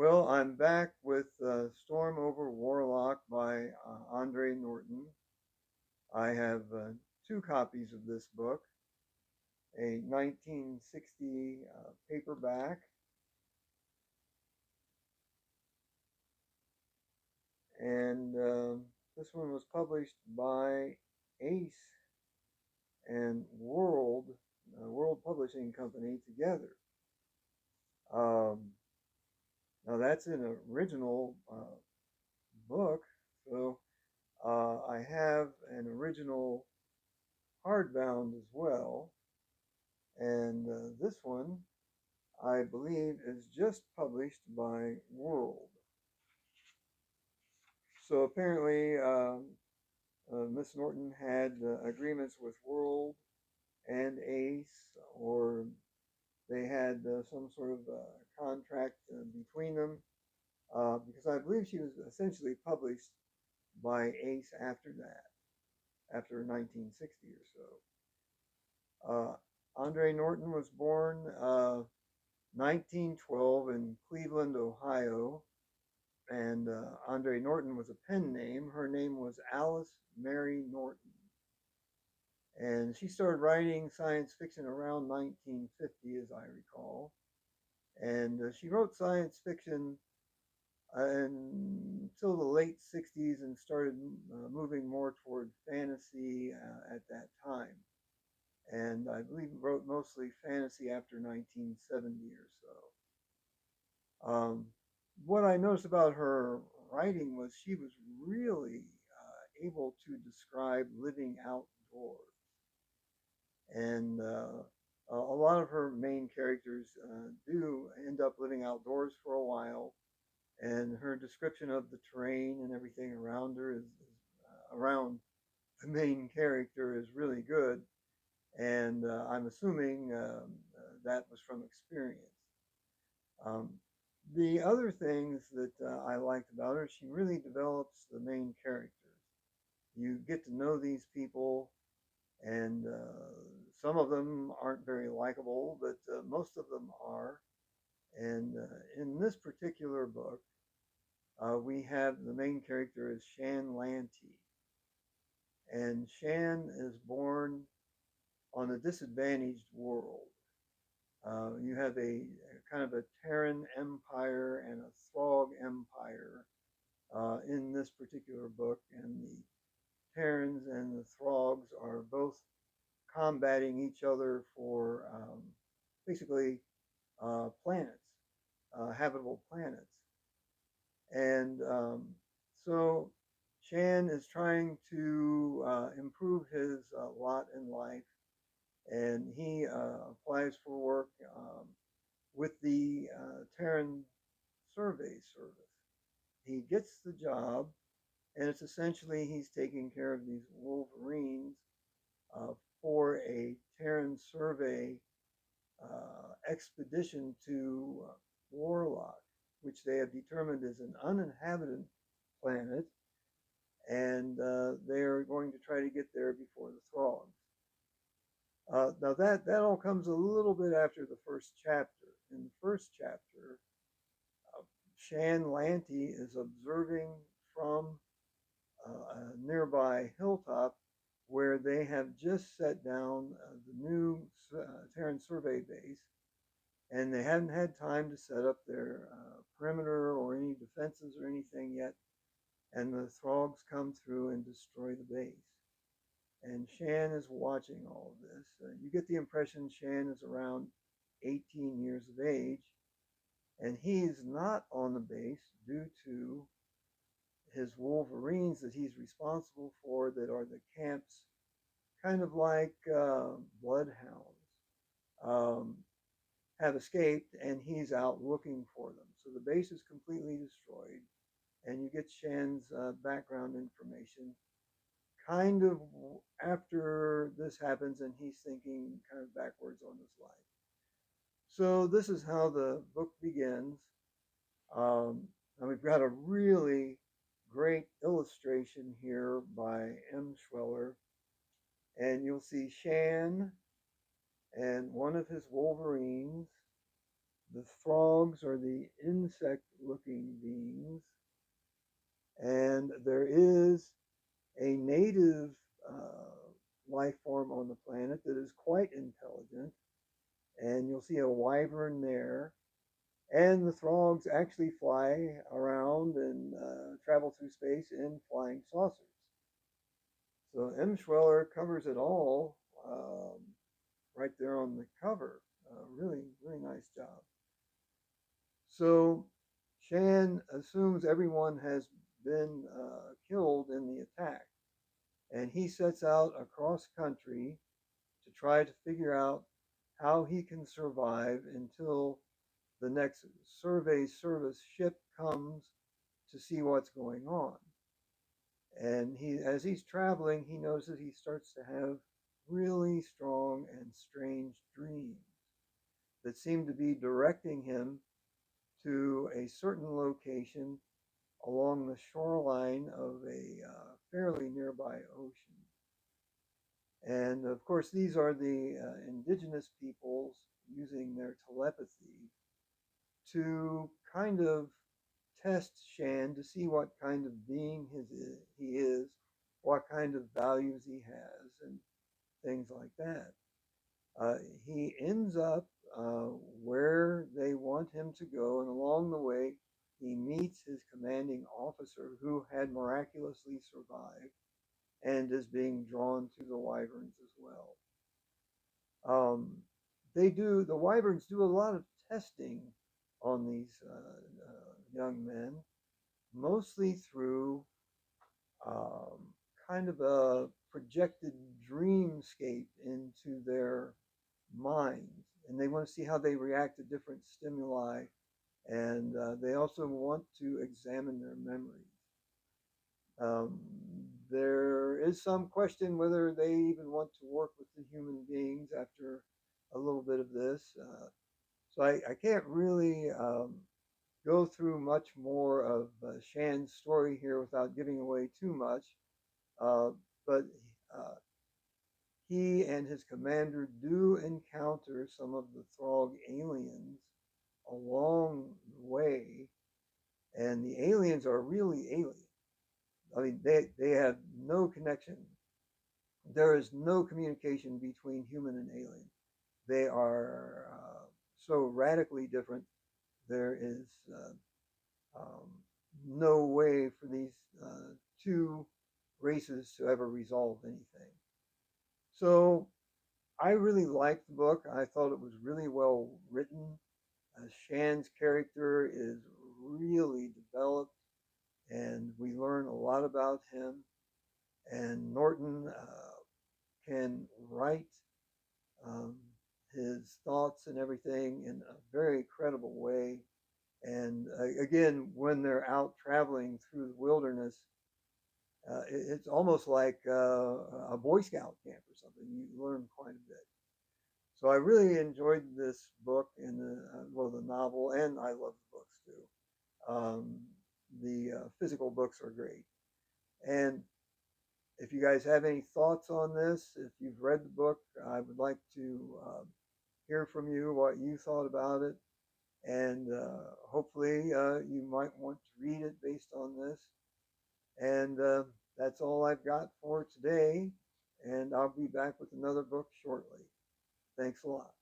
Well, I'm back with Storm Over Warlock by Andre Norton. I have two copies of this book, a 1960 paperback, and this one was published by Ace and World Publishing Company together. Um, Now that's an original book, so I have an original hardbound as well. And this one, I believe, is just published by World. So apparently, Miss Norton had agreements with World and Ace, or they had some sort of contract between them, because I believe she was essentially published by Ace after that, after 1960 or so. Andre Norton was born 1912 in Cleveland, Ohio, and Andre Norton was a pen name. Her name was Alice Mary Norton, and she started writing science fiction around 1950, as I recall. And she wrote science fiction until the late 60s and started moving more toward fantasy at that time. And I believe wrote mostly fantasy after 1970 or so. What I noticed about her writing was she was really able to describe living outdoors. And a lot of her main characters do end up living outdoors for a while. And her description of the terrain and everything around her around the main character is really good. And I'm assuming that was from experience. Um, the other things that I liked about her, she really develops the main characters. You get to know these people, and some of them aren't very likable, but most of them are. And in this particular book, we have the main character is Shan Lanty. And Shan is born on a disadvantaged world. You have a kind of a Terran empire and a Throg empire in this particular book, and the Terrans and the Throgs are both combating each other for basically planets, habitable planets. And so Shan is trying to improve his lot in life, and he applies for work with the Terran Survey Service. He gets the job, and it's essentially he's taking care of these wolverines uh, for a Terran survey expedition to Warlock, which they have determined is an uninhabited planet, and they are going to try to get there before the Throgs. Now that all comes a little bit after the first chapter. In the first chapter, Shan Lanty is observing from a nearby hilltop where they have just set down the new Terran survey base, and they hadn't had time to set up their perimeter or any defenses or anything yet, and the Throgs come through and destroy the base. And Shan is watching all of this. You get the impression Shan is around 18 years of age, and he's not on the base due to his wolverines that he's responsible for that are the camp's kind of like bloodhounds, um, have escaped, and he's out looking for them. So the base is completely destroyed, and you get Shan's background information kind of after this happens, and he's thinking kind of backwards on his life. So this is how the book begins. And we've got a really great illustration here by M. Schweller, and you'll see Shan and one of his wolverines. The frogs are the insect-looking beings, and there is a native life form on the planet that is quite intelligent, and you'll see a wyvern there. And the frogs actually fly around and travel through space in flying saucers. So M. Schweller covers it all right there on the cover. Really, really nice job. So Shan assumes everyone has been killed in the attack, and he sets out across country to try to figure out how he can survive until the next survey service ship comes to see what's going on. And as he's traveling, he notices he starts to have really strong and strange dreams that seem to be directing him to a certain location along the shoreline of a fairly nearby ocean. And of course, these are the indigenous peoples using their telepathy to kind of test Shan to see what kind of being he is, what kind of values he has, and things like that. Uh, he ends up where they want him to go, and along the way, he meets his commanding officer who had miraculously survived and is being drawn to the wyverns as well. The wyverns do a lot of testing on these young men, mostly through um, kind of a projected dreamscape into their minds. And they want to see how they react to different stimuli. And they also want to examine their memories. Um, there is some question whether they even want to work with the human beings after a little bit of this. So I can't really go through much more of Shan's story here without giving away too much. Uh, but uh, he and his commander do encounter some of the Throg aliens along the way, and the aliens are really aliens. I mean, they have no connection. There is no communication between human and alien. They are so radically different. There is um, no way for these two races to ever resolve anything. So I really liked the book. I thought it was really well written. Shan's character is really developed, and we learn a lot about him. And Norton can write um, his thoughts and everything in a very credible way. And again, when they're out traveling through the wilderness, it's almost like a Boy Scout camp or something. You learn quite a bit. So I really enjoyed this book and the novel, and I love the books too. The physical books are great. And if you guys have any thoughts on this, if you've read the book, I would like to hear from you what you thought about it. And hopefully you might want to read it based on this. And that's all I've got for today. And I'll be back with another book shortly. Thanks a lot.